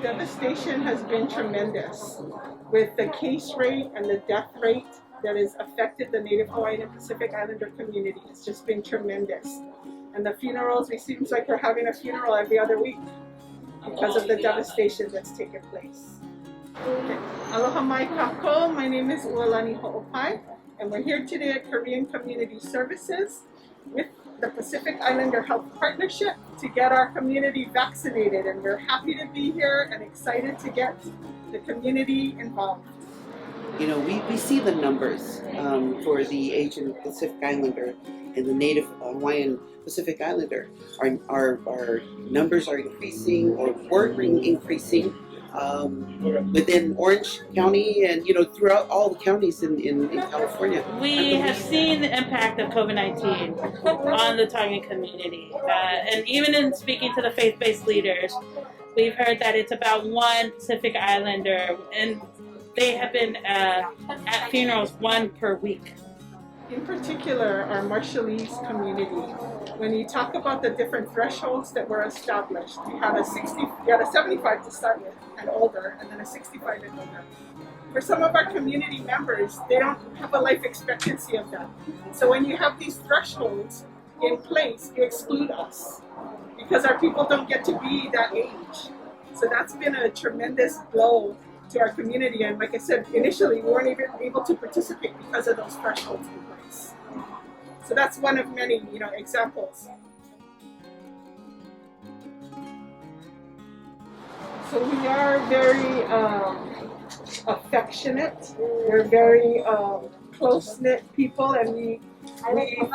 devastation has been tremendous with the case rate and the death rate that has affected the Native Hawaiian and Pacific Islander community. It's just been tremendous. And the funerals, it seems like we're having a funeral every other week because of the devastation that's taken place. Okay. Aloha mai kako, my name is Ualani Ho'opai, and we're here today at Korean Community Services with the Pacific Islander Health Partnership to get our community vaccinated, and we're happy to be here and excited to get the community involved. You know, we see the numbers for the Asian Pacific Islander and the Native Hawaiian Pacific Islander. Our numbers are increasing or were increasing within Orange County and, you know, throughout all the counties in California. We have seen the impact of COVID-19 on the Tongan community. And even in speaking to the faith-based leaders, we've heard that it's about one Pacific Islander, and they have been at funerals 1 per week. In particular, our Marshallese community, when you talk about the different thresholds that were established, you had a 75 to start with and older, and then a 65 and older. For some of our community members, they don't have a life expectancy of that. So when you have these thresholds in place, you exclude us because our people don't get to be that age. So that's been a tremendous blow to our community, and like I said, initially we weren't even able to participate because of those thresholds in place. So that's one of many, you know, examples. So we are very affectionate. We're very close-knit people, and we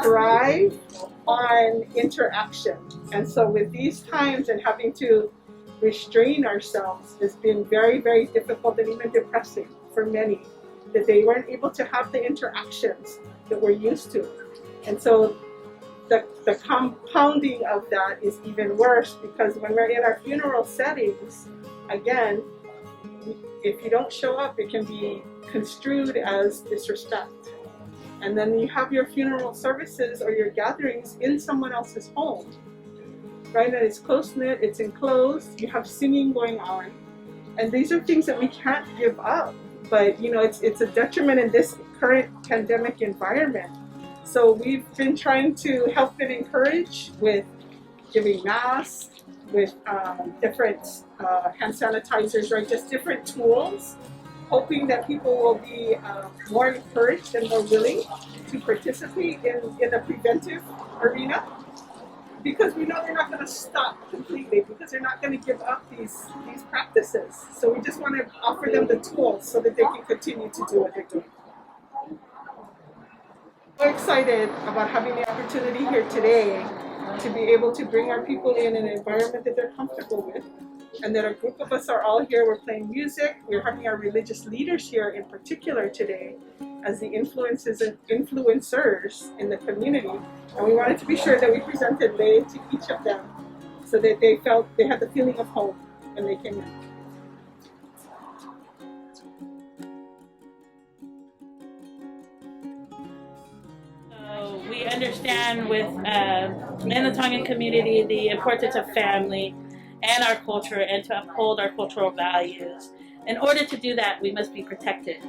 thrive on interaction. And so with these times and having to restrain ourselves has been very, very difficult and even depressing for many, that they weren't able to have the interactions that we're used to. And so the compounding of that is even worse, because when we're in our funeral settings, again, if you don't show up, it can be construed as disrespect. And then you have your funeral services or your gatherings in someone else's home. Right, and it's close-knit, it's enclosed, you have singing going on, and these are things that we can't give up. But you know, it's a detriment in this current pandemic environment. So we've been trying to help and encourage with giving masks, with different hand sanitizers, right? Just different tools, hoping that people will be more encouraged and more willing to participate in the preventive arena. Because we know they're not going to stop completely, because they're not going to give up these practices. So we just want to offer them the tools so that they can continue to do what they're doing. We're excited about having the opportunity here today to be able to bring our people in an environment that they're comfortable with, and that a group of us are all here. We're playing music. We're having our religious leaders here in particular today as the influencers in the community. And we wanted to be sure that we presented lei to each of them so that they felt they had the feeling of home when they came in. So we understand in the Tongan community the importance of family and our culture, and to uphold our cultural values. In order to do that, we must be protected.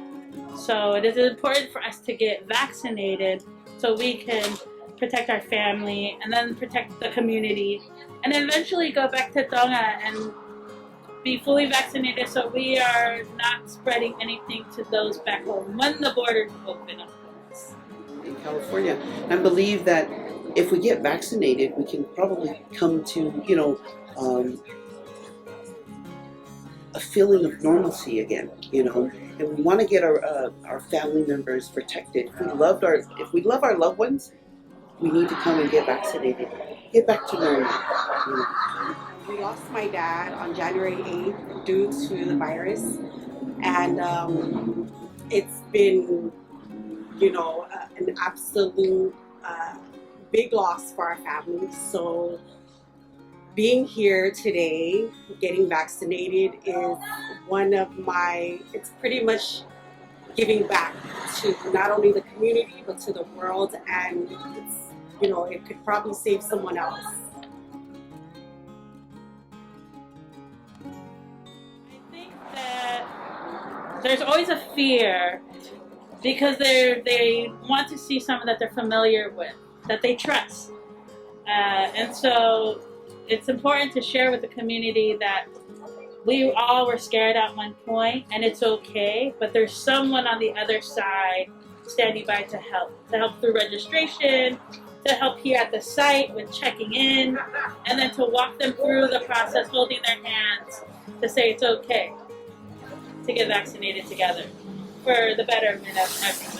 So it is important for us to get vaccinated so we can protect our family and then protect the community, and then eventually go back to Tonga and be fully vaccinated so we are not spreading anything to those back home when the borders open up for us. In California, I believe that if we get vaccinated, we can probably come to, you know, a feeling of normalcy again, you know, and we want to get our family members protected. If we love our loved ones, we need to come and get vaccinated, get back to normal. You know. We lost my dad on January 8th due to the virus, and it's been, you know, an absolute big loss for our family. So being here today, getting vaccinated is it's pretty much giving back to not only the community, but to the world, and it's, you know, it could probably save someone else. there's always a fear because they want to see someone that they're familiar with, that they trust. And so it's important to share with the community that we all were scared at one point, and it's okay, but there's someone on the other side standing by to help through registration, to help here at the site with checking in, and then to walk them through the process, holding their hands, to say it's okay to get vaccinated together for the betterment of everyone.